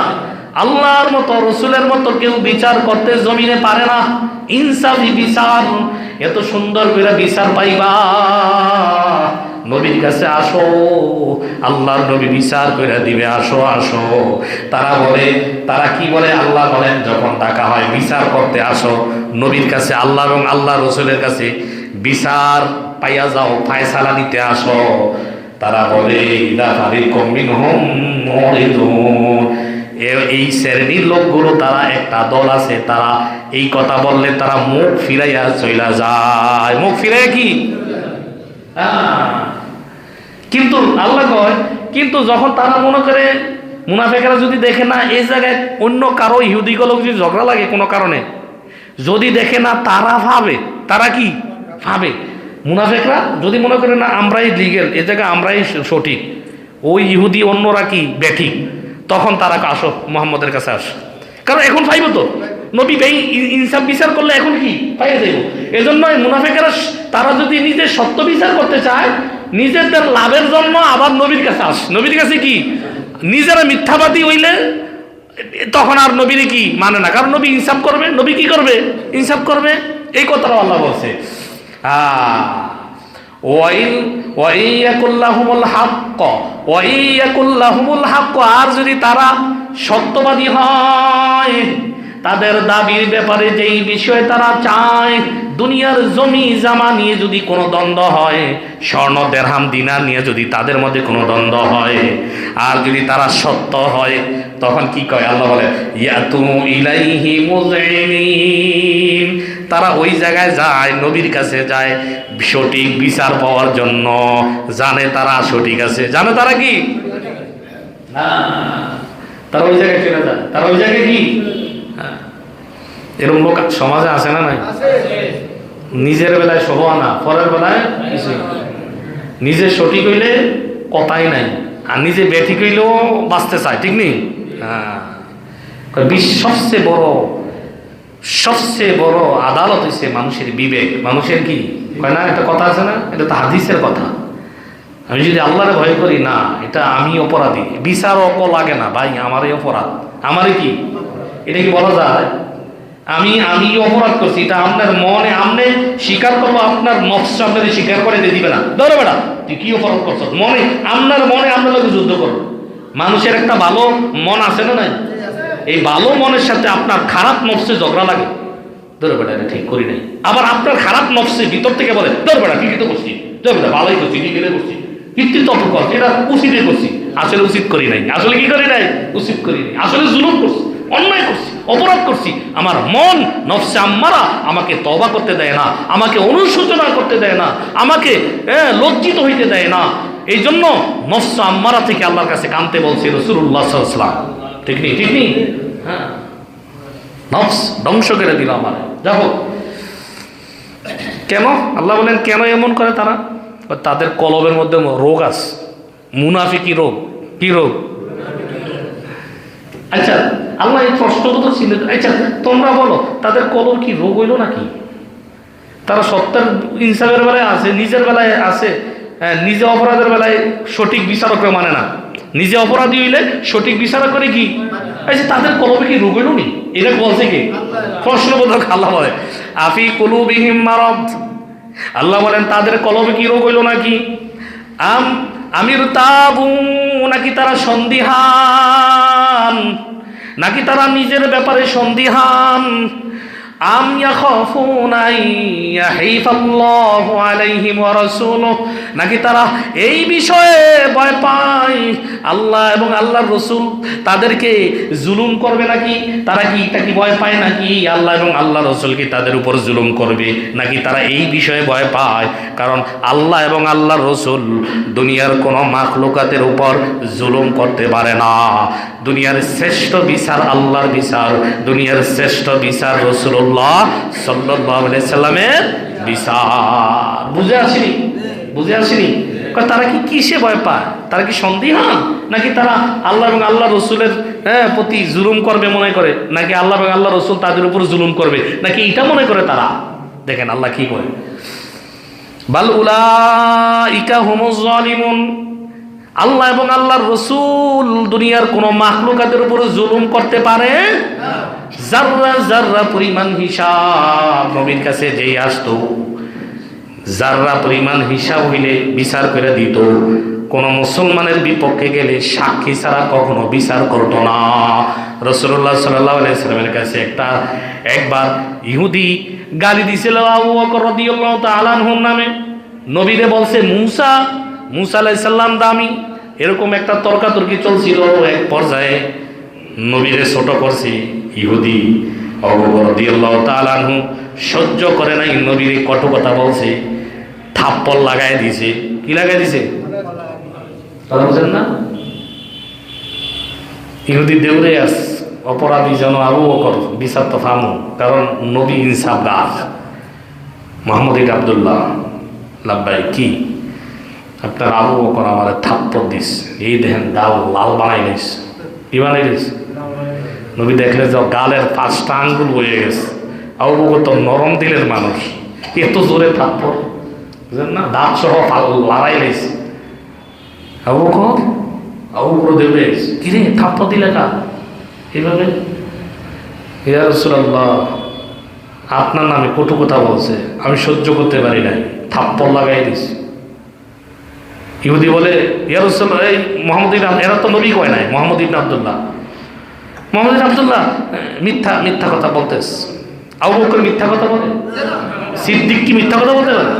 আল্লাহর মতো রাসূলের মতো কেউ বিচার করতে জমিনে পারে না। ইনসাফি বিচার, এত সুন্দর করে বিচার পাইবা, নবীর কাছে আসো, আল্লাহর নবী বিচার করে দিবে, আসো আসো। তারা বলে, তারা কি বলে? আল্লাহ বলেন যখন ডাকা হয় বিচার করতে আসো নবীর কাছে, আল্লাহ এবং আল্লাহ রাসূলের কাছে বিচার পাইয়া যাও, ফায়সালা দিতে আসো। তারা বলে ইদা ফারিকুম মিনহুম মুরিদুন, এই শ্রেণীর লোকগুলো, তারা একটা দল আছে, তারা এই কথা বললে তারা মুখ ফিরাইয়া চইলা যায়। মুখ ফিরাইয়া কি? কিন্তু আল্লাহ কয়, কিন্তু যখন তারা মনে করে, মুনাফিকরা যদি দেখে না এই জায়গায় অন্য কারো ইহুদিগুলো যদি ঝগড়া লাগে কোনো কারণে, যদি দেখে না, তারা ভাবে, তারা কি ভাবে, মুনাফিকরা যদি মনে করে না আমরাই লিগেল, এ জায়গায় আমরাই সঠিক, ওই ইহুদি অন্যরা কি বেঠিক, তখন তারা আসো মুহাম্মদের কাছে আসো। কারণ এখন পাইব তো, নবী ইনসাফ বিচার করলে এখন কি পাইয়া যাইব। এজন্য মুনাফিকরা তারা যদি নিজের সত্য বিচার করতে চায়, নিজেদের লাভের জন্য আবার নবীর কাছে আস। নবীর কাছে কি নিজেরা মিথ্যাবাদী হইলে তখন আর নবীর কি মানে না, কারণ নবী ইনসাফ করবে। নবী কি করবে? ইনসাফ করবে। এই কথাটা আল্লাহ বলছে। আর যদি তারা সত্যবাদী হয়, তাদের দাবির ব্যাপারে যেই বিষয় তারা চায়, দুনিয়ার জমি জামা নিয়ে যদি কোনো দ্বন্দ্ব হয়, স্বর্ণ দেরহাম দিনার নিয়ে যদি তাদের মধ্যে কোনো দ্বন্দ্ব হয়, আর যদি তারা সত্য হয়, তখন কি কয় আল্লাহ বলে ইয়াতু ইলাইহি মুযইনিন, তারা ওই জায়গায় যায়, নবীর কাছে যায় সঠিক বিচার পাওয়ার জন্য। জানে তারা সঠিক আছে, জানে তারা কি না, তারা ওই জায়গায় চলে যায়, তারা ওই জায়গায় কি। এরকম লোক সমাজে আছে না নাই? নিজের বেলায় সহ আনা, পরের বেলায় কিছু, নিজে সঠিক হইলে কথাই নাই, আর নিজে বেঠিক হইলেও বাঁচতে চায়, ঠিক নেই? হ্যাঁ, সবচেয়ে বড় আদালত হচ্ছে মানুষের বিবেক, মানুষের কি কয় না, একটা কথা আছে না, এটা তো হাদিসের কথা। আমি যদি আল্লাহরে ভয় করি না, এটা আমি অপরাধী, বিচার অকল লাগে না ভাই, আমারই অপরাধ, আমারই কি, এটা কি বলা যায়? আমি অপরাধ করছি, এটা আপনার মনে, আপনি স্বীকার করবো, আপনার নফস আপনাদের স্বীকার করে দিবে না, ধরো বেটা তুই কি অপরাধ করছো, মনে আপনার লোক যুদ্ধ করো। মানুষের একটা ভালো মন আছে না নাই? এই ভালো মনের সাথে আপনার খারাপ নফসে ঝগড়া লাগে, ধরো বেটা এটা ঠিক করি নাই। আবার আপনার খারাপ নফসে ভিতর থেকে বলে ধরো বেটা ঠিকই তো করছি, ধরো বেটা ভালোই করছি, ঠিকই করছি, পিতৃত্ব অপকর্ম, এটা উচিতই করছি, আসলে উচিত করি নাই, আসলে কি করি নাই, উচিত করি নাই, আসলে জুলুম করছি, অন্যায় করছি, অপরাধ করছি। আমার মন নফসে আম্মারা আমাকে তওবা করতে দেয় না, আমাকে অনুশোচনা করতে দেয় না, আমাকে লজ্জিত হইতে দেয় না। এই জন্য নফস আম্মারা থেকে আল্লাহর কাছে কাঁদতে বলছে রাসূলুল্লাহ সাল্লাল্লাহু আলাইহি ওয়াসাল্লাম, ঠিক নেই? ঠিক নেই? হ্যাঁ, নফস ধ্বংস করে দিল আমার। দেখো কেন আল্লাহ বলেন, কেন এমন করে তারা? তাদের কলবের মধ্যে রোগ আছে, মুনাফিকি রোগ। কি রোগ? আচ্ছা, আল্লাহ এই প্রশ্নটা তো ছিল, আচ্ছা তোমরা বলো তাদের কলব কি রোগ হইল নাকি? তারা সত্যের ইনসাফের বেলায় আছে, নিজের বেলায় আছে, নিজে অপরাধের বেলায় সঠিক বিচারকরা মানে না, নিজে অপরাধী হইলে সঠিক বিচারক করে কি? আচ্ছা তাদের কলবে কি রোগ হইল নি? এটা বলছে কি? প্রশ্নবোধক আল্লাহ বলে আফি কুলুবিহিম মারাদ, আল্লাহ বলেন তাদের কলবে কি রোগ হইল নাকি? আমির তাবু, নাকি তারা সন্দিহান, নাকি তারা নিজের ব্যাপারে সন্দিহান। আম ইয়াখাফুনা ইয়াহিফাল্লাহু আলাইহিম ওয়া রাসূলুহু, নাকি তারা এই বিষয়ে ভয় পায় আল্লাহ এবং আল্লাহর রাসূল তাদেরকে জুলুম করবে নাকি? তারা কি এটা কি ভয় পায় নাকি আল্লাহ এবং আল্লাহর রাসূল কি তাদের উপর জুলুম করবে? নাকি তারা এই বিষয়ে ভয় পায়? কারণ আল্লাহ এবং আল্লাহর রাসূল দুনিয়ার কোনো মাখলুকাতের উপর জুলুম করতে পারে না। দুনিয়ার শ্রেষ্ঠ বিচার আল্লাহর বিচার, দুনিয়ার শ্রেষ্ঠ বিচার রাসূলুল্লাহ সাল্লাল্লাহু আলাইহি সাল্লামের বিচার। বুঝে আসেনি? বুঝে আসেনি? তারা কি কিসে ভয় পায়? তারা কি সন্দিহান, নাকি তারা আল্লাহ এবং আল্লাহ রসুলের প্রতি জুলুম করবে মনে করে, নাকি আল্লাহ এবং আল্লাহ রসুল তাদের উপর জুলুম করবে, নাকি এটা মনে করে তারা? দেখেন আল্লাহ কি করে, বাল উলাইকা হুমুজ জালিমুন, আল্লাহ এবং আল্লাহর রসুল দুনিয়ার কোন মাখলুকাতের উপর জুলুম করতে পারে? যাররা যাররা পরিমাণ হিসাব নবীর কাছে যেই আসতো, যাররা পরিমাণ হিসাব হইলে বিচার করে দিত। কোন মুসলমানের বিপক্ষে গেলে সাক্ষী ছাড়া কখনো বিচার করতো না। রাসূলুল্লাহ সাল্লাল্লাহু আলাইহি সাল্লামের কাছে একবার ইহুদি গালি দিছিল আবু বকর রাদিয়াল্লাহু তাআলা আনহুর নামে। নবীরে বলছে মুসা আলাইহিস সালাম দামি, এরকম একটা তর্কাতর্কি চলছিল। এক পর্যায়ে নবীরে ছোট করছে ইহুদি আবু বকর রাদিয়াল্লাহু তাআলা আনহু, সহ্য করে নাই, নবীরে কটু কথা বলছে, থাপ্পড় লাগাই দিছে। কি লাগাই দিছে? কথা বুঝেন না? ইহুদি দেউরে আস, অপরাধী যেন আবু বকর বিচার তো ফামু, কারণ নবী ইনসাফ গাছ। মোহাম্মদ আব্দুল্লাহ লাব্বাই, কি আপনার আবু বকর আমার থাপ্পড় দিস, এই দেখেন গাল লাল বানাই নিস। কি বানাই দিস? নবী দেখলে যে গালের 5টা আঙ্গুল বয়ে গেছে। আবু বকর তো নরম দিলের মানুষ, এত জোরে থাপ্পড়, বুঝলেন না, দাঁত সহ লড়াই লাইছে। আবু বকর দেবে, কিরে থাপ্পড় দিলে কা এইভাবে? ইয়া রাসূলুল্লাহ, আপনার নামে কটু কথা বলছে, আমি সহ্য করতে পারি নাই, থাপ্পড় লাগাই দিস। ইহুদি বলে, ইয়া রাসূলুল্লাহ, এই মুহাম্মদ ইবনে, এরা তো নবী কয় নাই, মুহাম্মদ ইবনে আব্দুল্লাহ, মোহাম্মদ আব্দুল্লাহ মিথ্যা মিথ্যা কথা বলতেস। আবু বকর মিথ্যা কথা বলে? সিদ্দিক কি মিথ্যা কথা বলতে পারে?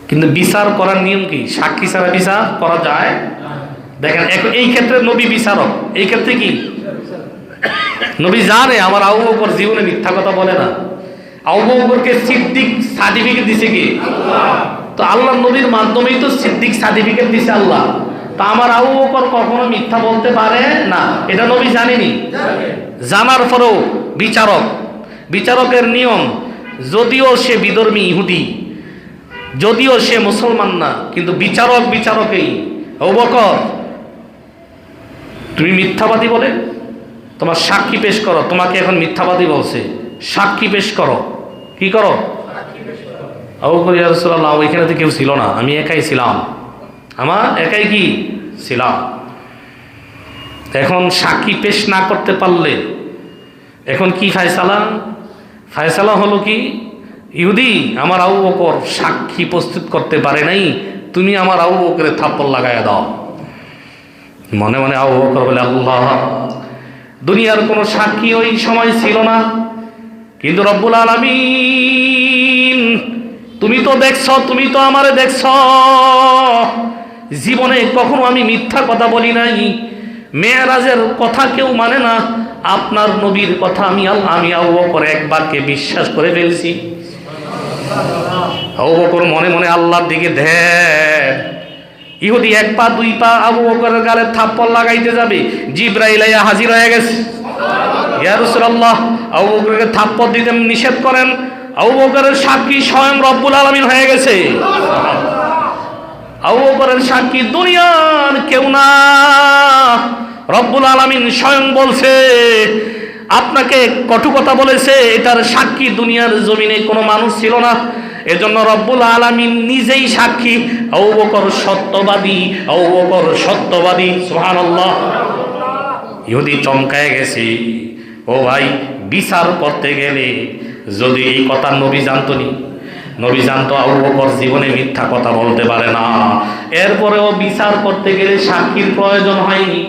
কিন্তু বিচার করার নিয়ম কি? সাক্ষী ছাড়া বিচার করা যায়? দেখেন এই ক্ষেত্রে নবী বিচারক, এই ক্ষেত্রে কি নবী জানে আমার আবু বকর জীবনে মিথ্যা কথা বলে না। আবু বকরকে সিদ্দিক সার্টিফিকেট দিছে কি? তো আল্লাহ নবীর মাধ্যমেই তো সিদ্দিক সার্টিফিকেট দিছে আল্লাহ। তা আমার আবু বকর কখনো মিথ্যা বলতে পারে না, এটা নবী জানেনি। জানার পরেও বিচারক, বিচারকের নিয়ম, যদিও সে বিধর্মী ইহুদি, যদিও সে মুসলমান না, কিন্তু বিচারক বিচারকেই। আবু বকর তুমি মিথ্যাবাদী বলে তোমার সাক্ষী পেশ করো। তোমাকে এখন মিথ্যাবাদী বলছে, সাক্ষী পেশ করো। কি করো? আবু বকর ইয়া রাসূলুল্লাহ ওইখানে তো কেউ ছিল না, আমি একাই ছিলাম, আমার একাই কি ছিলাম। এখন সাক্ষী পেশ না করতে পারলে এখন কি ফায়সালা? ফায়সালা হলো কি, ইহুদি আমার আবু বকর সাক্ষী প্রস্তুত করতে পারে নাই, তুমি আমার আবু বকরের থাপ্পড় লাগাইয়া দাও। মনে মনে আবু বকর বলে আল্লাহ, দুনিয়ার কোনো সাক্ষী ওই সময় ছিল না, কিন্তু রব্বুল আলামিন তুমি তো দেখছো, তুমি তো আমারে দেখছো, জীবনে কখনো আমি মিথ্যা কথা বলি নাই। মেরাজের কথা কেউ মানে না, আপনার নবীর কথা আমি আবু বকর একবারকে বিশ্বাস করে ফেলছি। আবু বকর মনে মনে আল্লাহর দিকে ধ্যান। ইহুদি এক পা দুই পা আবু বকরের গালে থাপ্পড় লাগাইতে যাবে, জিবরাইল আইয়া হাজির হয়ে গেছে। ইয়া রাসূলুল্লাহ আবু বকরকে থাপ্পড় দিতে নিষেধ করেন। আবু বকরের সাক্ষী স্বয়ং রব্বুল আলামিন হয়ে গেছে। আবু বকরের সাক্ষী দুনিয়ার কেউ না, রব্বুল আলামিন স্বয়ং বলছে আপনাকে কটু কথা বলেছে, এটার সাক্ষী দুনিয়ার জমিনে কোনো মানুষ ছিল না। এজন্য রব্বুল আলামিন নিজেই সাক্ষী, আবু বকর সত্যবাদী, আবু বকর সত্যবাদী। সুবহানাল্লাহ। ইহুদি চমকায় গেছে। ও ভাই, বিচার করতে গেলে যদি এই কথা নবী জানতো নি, নবী জানতো আবু বকর জীবনে মিথ্যা কথা বলতে পারে না, এরপরেও বিচার করতে গেলে সাক্ষীর প্রয়োজন হয়নি।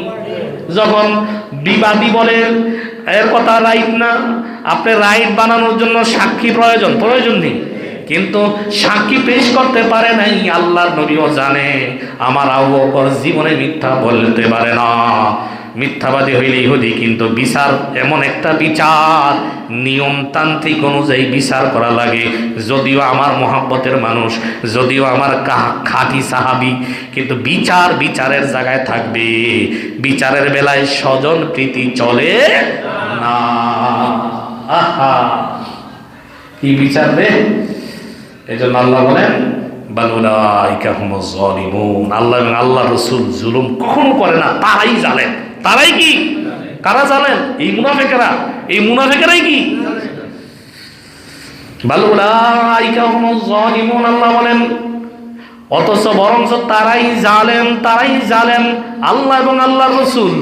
যখন বিবাদী বলে এর কথা রাইট না, আপনি রাইট বানানোর জন্য সাক্ষী প্রয়োজন নেই, কিন্তু সাক্ষী পেশ করতে পারে নাই। আল্লাহর নবীও জানে আমার আবু বকর জীবনে মিথ্যা বলতে পারে না। মিথ্যাবাদী হইলে ইহুদি, কিন্তু বিচার এমন একটা বিচার নিয়মতান্ত্রিক অনুযায়ী বিচার করা লাগে। যদিও আমার মহাব্বতের মানুষ, যদিও আমার খাঁটি সাহাবী, কিন্তু বিচারের জায়গায় থাকবে। বিচারের বেলায় স্বজন প্রীতি চলে না। আহা, কি বিচার রে! এই জন্য আল্লাহ বলেন বালুলাইকা হুমুজ জালিমুন। আল্লাহ এবং আল্লাহ রাসূল জুলুম কখনো করে না, তারাই জানেন। তারাই কি? কারা জানেন? এই মুনাফিকেরাই কি বালুলাইকা হুমুজ জালিমুন আল্লাহ বলেন। অথচ বরঞ্চ তারাই জালেম। আল্লাহ এবং আল্লাহর রাসূল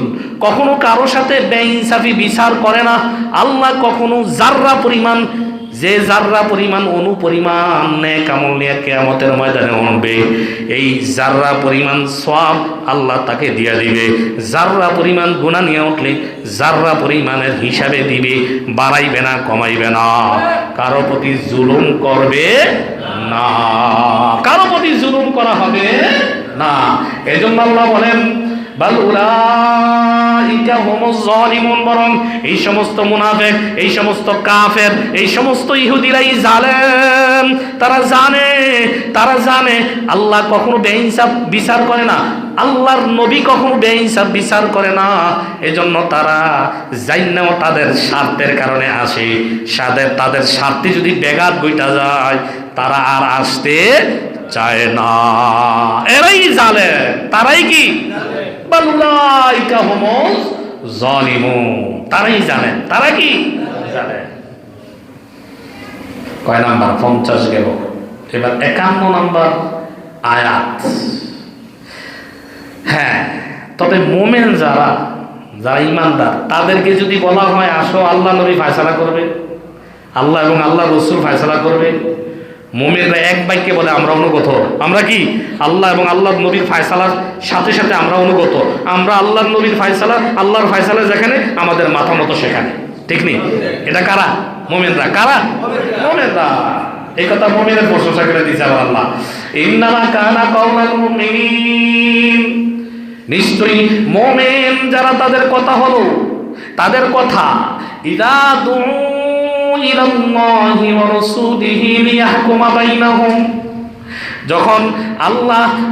কখনো কারো সাথে বেইনসাফি বিচার করে না। আল্লাহ কখনো জাররা পরিমাণ অনুপরিমাণ নেক আমল নিয়ে কিয়ামতের ময়দানে উঠবে, এই জাররা পরিমাণ সওয়াব আল্লাহ তাকে দিয়ে দিবে। জাররা পরিমাণ গুনাহ নিয়ে উঠলে জাররা পরিমাণের হিসাবে দিবে, বাড়াইবে না, কমাইবে না। কারো প্রতি জুলুম করবে না, কারো প্রতি জুলুম করা হবে না। এজন্য আল্লাহ বলেন বাল উলাইকা হুমুজ জালিমুন, বরং এই সমস্ত মুনাফিক, এই সমস্ত কাফের, এই সমস্ত ইহুদিরাই জালেম। তারা জানে আল্লাহ কখনো বেইনসাফ বিচার করে না, আল্লাহর নবী কখনো বেইনসাফ বিচার করে না। এজন্য তারা জাইন্নাও তাদের স্বার্থের কারণে আসে। তাদের স্বার্থে যদি ব্যাঘাত ঘটা যায়, তারা আর আসতে চায় না। এরাই জালেম, তারাই কি বালুলাইকা হুমুজ জালিমুন। তারাই জানেন, তারা কি জানেন। কয় নাম্বার? 50 গেল। এবার 51 নাম্বার আয়াত। হ্যাঁ, তবে মোমেন যারা ইমানদার, তাদেরকে যদি বলা হয় আসো আল্লাহ নবী ফয়সালা করবে, আল্লাহ এবং আল্লাহ রাসূল ফয়সালা করবে, মুমিনরা এক বাক্যে বলে আমরা অনুগত। আমরা কি আল্লাহ এবং আল্লাহর নবীর ফায়সালার সাথে সাথে আমরা অনুগত। আমরা আল্লাহর নবীর ফায়সালা, আল্লাহর ফায়সালা যেখানে আমাদের মাথা মতো সেখানে। ঠিক নেই? এটা কারা? মুমিনরা। কারা? মুমিনরা। এই কথা মুমিনের প্রশংসা করে দিয়েছে আবার আল্লাহ, ইন্নামা কানা কাউলাল মুমিনিন, নিশ্চয়ই মুমিন যারা তাদের কথা হলো, তাদের কথা ইযা দুউ ইলাল্লাহি ওয়া রাসূলিহি লিয়াহকুমা বাইনাহুম, যখন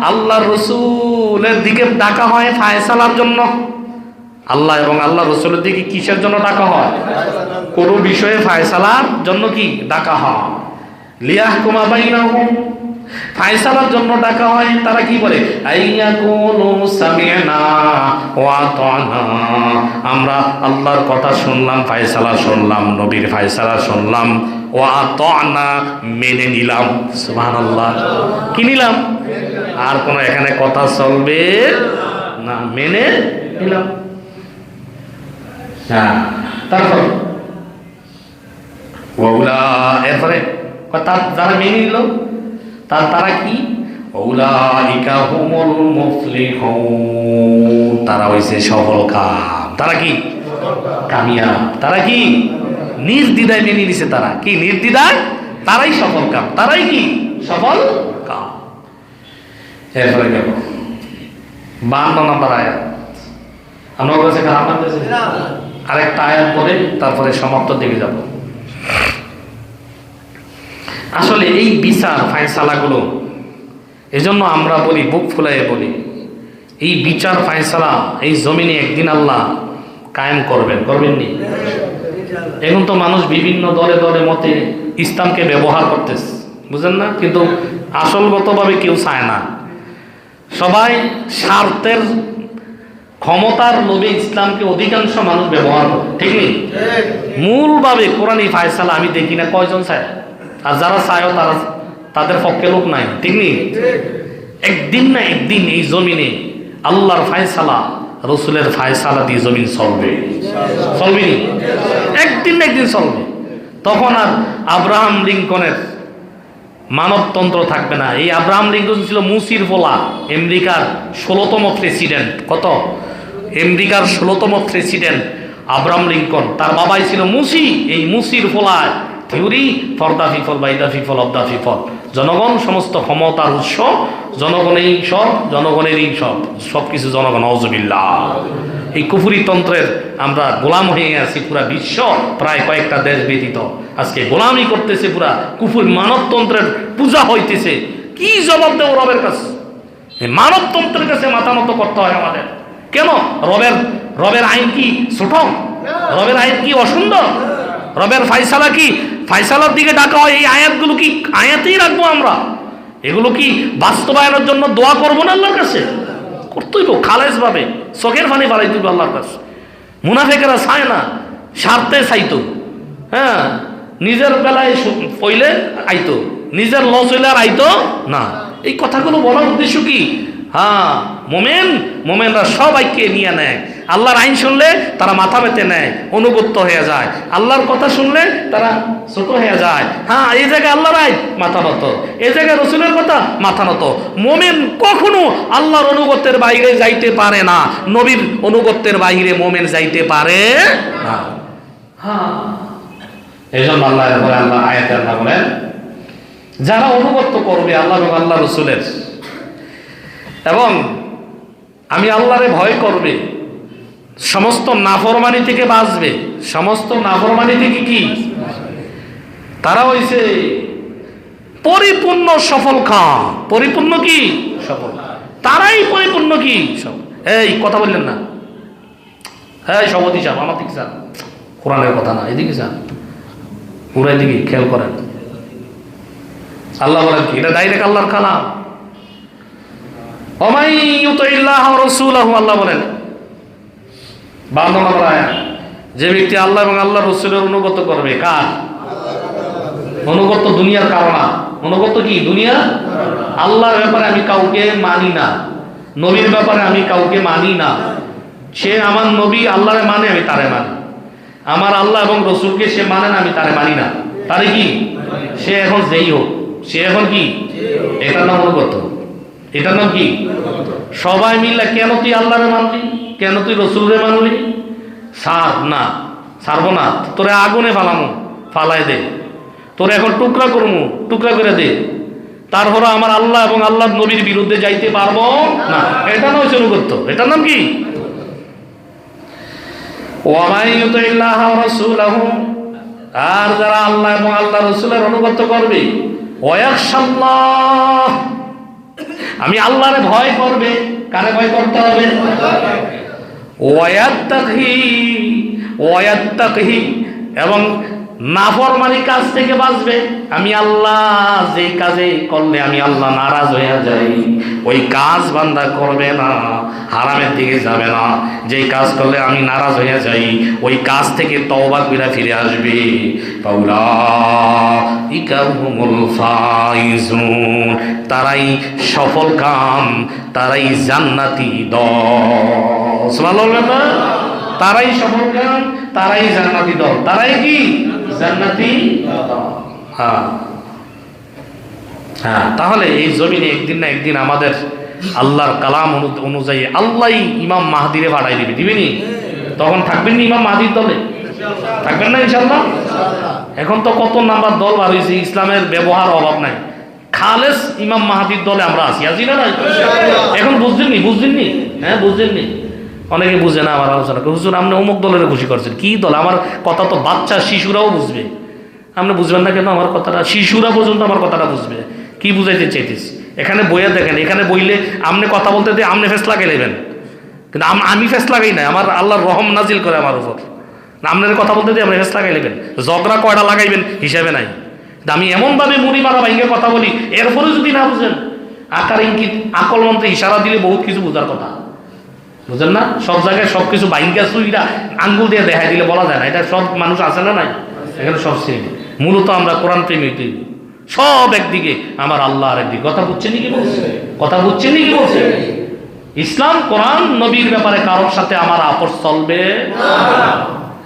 আল্লাহর রাসূলের দিকে ডাকা হয় ফায়সালার জন্য। আল্লাহ এবং আল্লাহর রাসূলের দিকে কিসের জন্য ডাকা হয়? কোন বিষয়ে ফায়সালার জন্য কি ডাকা হয়? লিয়াহকুমা বাইনাহুম, ফায়সালার জন্য ডাকা হয়। তারা কি বলে? আইয়াকুলু সামি'না ওয়া আতা'না, আমরা আল্লাহর কথা শুনলাম, ফায়সালা শুনলাম, নবীর ফায়সালা শুনলাম, ওয়া আতা'না, মেনে নিলাম। সুবহানাল্লাহ। কি নিলাম? আর কোনো এখানে কথা চলবে না, মেনে নিলাম। হ্যাঁ, তারপর ওয়াউলা, এরপরে যারা মেনে নিল তারা কি? উলাইকা হুমুল মুফলিহুন, তারা হইছে সফল কাম। তারা কি? কামিয়াব। তারা কি? নির্দ্বিধায় মেনে নিছে। তারা কি? নির্দ্বিধায়, তারাই সফল কাম, তারাই কি? সফল কাম। এরপরে গেল 52 নম্বর আয়াত। আমার কাছে আমার কাছে আরেকটা আয়াত বলে তারপরে সমাপ্ত দিকে যাব। আসলে এই বিচার ফায়সালাগুলো, এজন্য আমরা বলি, বুক ফুলাইয়ে বলি, এই বিচার ফায়সালা এই জমিনে একদিন আল্লাহ কায়েম করবেন। করবেননি? এখন তো মানুষ বিভিন্ন দলে দলে মতে ইসলামকে ব্যবহার করতেছে, বুঝেন না? কিন্তু আসলগতভাবে কেউ চায় না। সবাই স্বার্থের ক্ষমতার লোভে ইসলামকে অধিকাংশ মানুষ ব্যবহার করে। ঠিক নেই? মূলভাবে কোরআনী ফায়সালা আমি দেখি না কয়জন চায়, আর যারা চায়ও তাদের পক্ষে লোক নাই। ঠিক নেই? একদিন না একদিন এই জমিনে আল্লাহর ফায়সালা, রসুলের ফায়সালা দিয়ে জমিন চলবে। চলবে নি? একদিন না একদিন চলবে। তখন আর আব্রাহাম লিঙ্কনের মানবতন্ত্র থাকবে না। এই আব্রাহাম লিঙ্কন ছিল মুসির ফোলা, আমেরিকার 16তম প্রেসিডেন্ট। কত? আমেরিকার 16তম প্রেসিডেন্ট আব্রাহাম লিঙ্কন। তার বাবাই ছিল মুসি। এই মুসির ফোলায় theory for the people by the people of the people, জনগণ সমস্ত ক্ষমতার উৎস, জনগণেরই সব, জনগণেরই সব, সব কিছু জনগণ। আউযুবিল্লাহ। এই কুফরি তন্ত্রের আমরা গোলাম হয়ে আছি। পুরা বিশ্ব, প্রায় কয়েকটা দেশ ব্যতীত আজকে গোলামি করতেছে। পুরা কুফর মানবতন্ত্রের পূজা হইতেছে। কি জবাব দেব রবের কাছে? এই মানবতন্ত্রের কাছে মাথা নত করতে হয় আমাদের। কেন? রবের আইন কি ছোট? রবের আইন কি অসুন্দর? রবের ফায়সালা কি? ফায়সালার দিকে ডাকা হয়। এই আয়াতগুলো কি আয়াতেই রাখবো আমরা? এগুলো কি বাস্তবায়নের জন্য দোয়া করবো না আল্লাহর কাছে? করতেই তো খালেজ ভাবে চোখের পানি বাড়াই দিব আল্লাহর কাছে। মুনাফিকেরা চায় না, স্বার্থে চাইতো। হ্যাঁ, নিজের বেলায় পইলে আইতো, নিজের লস হইলে আর আইতো না। এই কথাগুলো বলার উদ্দেশ্য কি? হ্যাঁ, মোমেনরা সবাইকে নিয়ে নেয়। আল্লাহর আইন শুনলে তারা মাথা পেতে নেয়, অনুগত্য হয়ে যায়। আল্লাহর কথা শুনলে তারা ছোট হয়ে যায়। হ্যাঁ, এই জায়গায় আল্লাহর আইন মাথা নত, এই জায়গায় রসুলের কথা মাথা নত। মোমেন কখনো আল্লাহর অনুগত্যের বাইরে যাইতে পারে না, নবীর অনুগত্যের বাইরে মোমেন যাইতে পারে না। হ্যাঁ, এই জন্য আল্লাহ আয়াতে আল্লাহ বলেন, যারা অনুগত্য করবে আল্লাহ এবং আল্লাহ রসুলের, এবং আমি আল্লাহরে ভয় করবে, সমস্ত নাফরমানি থেকে বাঁচবে। সমস্ত নাফরমানি থেকে কি? তারা হইছে পরিপূর্ণ সফল কাম। পরিপূর্ণ কি? সফল। তারাই পরিপূর্ণ কি? সফল। এই কথা বললেন না? হ্যাঁ, সভাপতি সাহেব আমার দিকে যান, কোরআনের কথা না, এদিকে যান, পুরো এদিকে খেয়াল করেন। আল্লাহ বলেন কি? এটা ডাইরেক্ট আল্লাহর কালাম। ওমাই ইউতিল্লাহ ওয়া রাসূলহু, আল্লাহ বলেন 52 নম্বর আয়াত, যে ব্যক্তি আল্লাহ এবং আল্লাহ রাসূলের অনুগত করবে। কার অনুগত? দুনিয়ার কারণা। অনুগত কি? দুনিয়া। আল্লাহর ব্যাপারে আমি কাউকে মানি না, নবীর ব্যাপারে আমি কাউকে মানি না। সে আমার নবী আল্লাহরে মানে, আমি তারে মানি। আমার আল্লাহ এবং রসুলকে সে মানে না, আমি তারে মানি না। তারে কি? সে এখন যেই হোক, সে এখন কি? এটার নাম অনুগত। এটার নাম কি? সবাই মিললে কেন তুই আল্লাহরে মানলি, কেন তুই রসুলরে মানলি? সার না, সারবো না, তোরে আগুনে ফালামো, ফালাই দে, তোরে এখন টুকরা করবো, টুকরা করে দে, তারপরে আমার আল্লাহ এবং আল্লাহর নবীর বিরুদ্ধে যাইতে পারবো না। এটা নয় অনুগত। এটার নাম কি? আর যারা আল্লাহ এবং আল্লাহ রসুলের অনুগত করবে, আমি আল্লাহরে ভয় করবে। কারে ভয় করতে হবে? এবং নাফরমানি কাজ থেকে বাঁচবে। আমি আল্লাহ যে কাজে করলে আমি আল্লাহ নারাজ হয়ে যাই, ওই কাজ বান্দা করবে না, হারামের দিকে যাবে না। যে কাজ করলে আমি নারাজ হয়ে যাই, ওই কাজ থেকে তওবা করে ফিরে আসবে। ফাউলাইকা হুমুল ফাইজুন, তারাই সফল কাম, তারাই জান্নাতি দল। সুবহানাল্লাহ। তারাই সফল কাম, তারাই জান্নাতি দল। তারাই কি? জান্নাতি দল। হ্যাঁ হ্যাঁ। তাহলে এই জমিনে একদিন না একদিন আমাদের আল্লাহর কালাম অনুযায়ী আল্লাহই ইমাম মাহদিরে পাঠাই দিবে। দিবেনি? তখন থাকবেন না ইমাম মাহদির দলে? থাকবেন না ইনশাআল্লাহ? এখন তো কত নাম্বার দল বার হয়েছে, ইসলামের ব্যবহার অভাব নাই। খালেস ইমাম মাহদির দলে আমরা আছি, আছি না? এখন বুঝলেননি? বুঝলেননি? হ্যাঁ বুঝলেননি? অনেকে বুঝে না আমার আলোচনা। হুজুর আপনি অমুক দলের খুশি করছেন। কি দল? আমার কথা তো বাচ্চা শিশুরাও বুঝবে। আপনি বুঝবেন না কেন আমার কথাটা? শিশুরা পর্যন্ত আমার কথাটা বুঝবে। কি বুঝাইতে চাইতেছি? এখানে বইয়ে দেখেন, এখানে বইলে আপনি কথা বলতে দিয়ে আপনি ফেস লাগাই নেবেন, কিন্তু আমি ফেস লাগাই না। আমার আল্লাহর রহম নাজিল করে আমার উপর। আপনার কথা বলতে দিয়ে আপনি ফেস লাগাই নেবেন, ঝগড়া কয়টা লাগাইবেন হিসাবে নাই। আমি এমনভাবে মুড়ি মারা ভাইঙ্গে কথা বলি, এরপরে যদি না বুঝেন, আকার ইঙ্গিত আকল মন্ত্রে ইশারা দিলে বহুত কিছু বোঝার কথা, বুঝেন না? সব জায়গায় সব কিছু বাইঙ্গা সুইরা আঙ্গুল দিয়ে দেখাই দিলে বলা যায় না। এটা সব মানুষ আছে না নাই? এখানে সব শ্রেণী। মূলত আমরা কোরআন প্রেমিক, সব একদিকে, আমার আল্লাহ আর একদিকে। কথা বুঝছেন কি বলছে? কথা বুঝছেন কি বলছে? ইসলাম কোরআন নবীর ব্যাপারে কারোর সাথে আমার আপোষ চলবে না।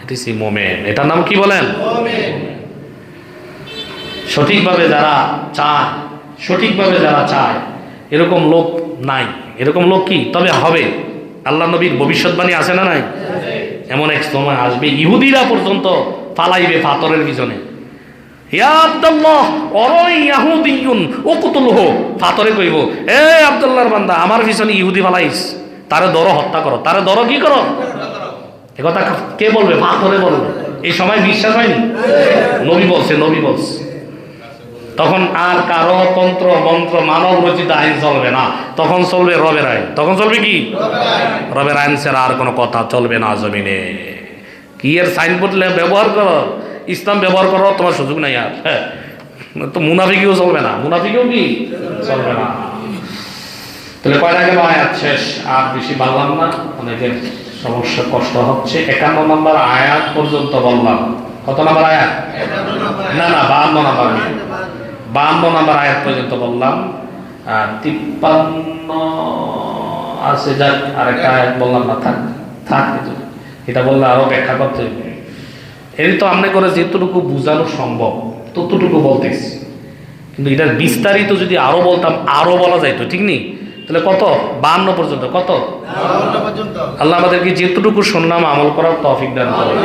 এটি সি মোমেন। এটার নাম কি বলেন? সঠিকভাবে যারা চায়, সঠিকভাবে যারা চায়, এরকম লোক নাই। এরকম লোক কি তবে হবে? আল্লাহ নবীর ভবিষ্যৎবাণী আছে না নাই? এমন এক সময় আসবে ইহুদিরা পর্যন্ত পালাইবে পাথরের পিছনে। ইয়া আব্দুল্লাহ অরই ইয়াহুদিয়ুন উকতুলহু, পাথরে কইব, এ আব্দুল্লাহর বান্দা, আমার পিছনে ইহুদি পালাইস, তারে ধরো, হত্যা করো, তারে ধরো, কি করো? এ কথা কে বলবে? পাথরে বলবে। এই সময় বিশ্বাস হয়নি? নবী বলছে, নবী বলছে। তখন আর কারো তন্ত্র মন্ত্র মানব রচিত আইন চলবে না, তখন চলবে রবের আইন। তখন চলবে কি? রবের আইন ছাড়া আর কোনো কথা চলবে না জমিনে। কি এর সাইনবোর্ড ব্যবহার করো, ইসলাম ব্যবহার করো, তোমার সুযোগ নাই আর। হ্যাঁ, তো মুনাফিকিও চলবে না, মুনাফিকিও কি চলবে না। তাহলে কয়টা গেল আয়াত? শেষ। আর বেশি বললাম না, অনেকের সমস্যা কষ্ট হচ্ছে। 51 নম্বর আয়াত পর্যন্ত বললাম। কত নম্বর আয়াত? না না, 52 নম্বর, 52 নম্বর আয়াত পর্যন্ত বললাম। 53 আছে, যাক আরেকটা আয়াত বললাম না, থাক থাক, এটা বললে আরো ব্যাখ্যা করতে হবে। এর তো আমনে করে যেতটুকু বোঝানো সম্ভব ততটুকু বলতেছি, কিন্তু এটার বিস্তারিত যদি আরো বলতাম আরো বলা যাইতো, ঠিক নেই? তাহলে কত? 52 পর্যন্ত। কত? আল্লাহ আমাদেরকে যেতটুকু শুনলাম আমল করার তৌফিক দান করেন।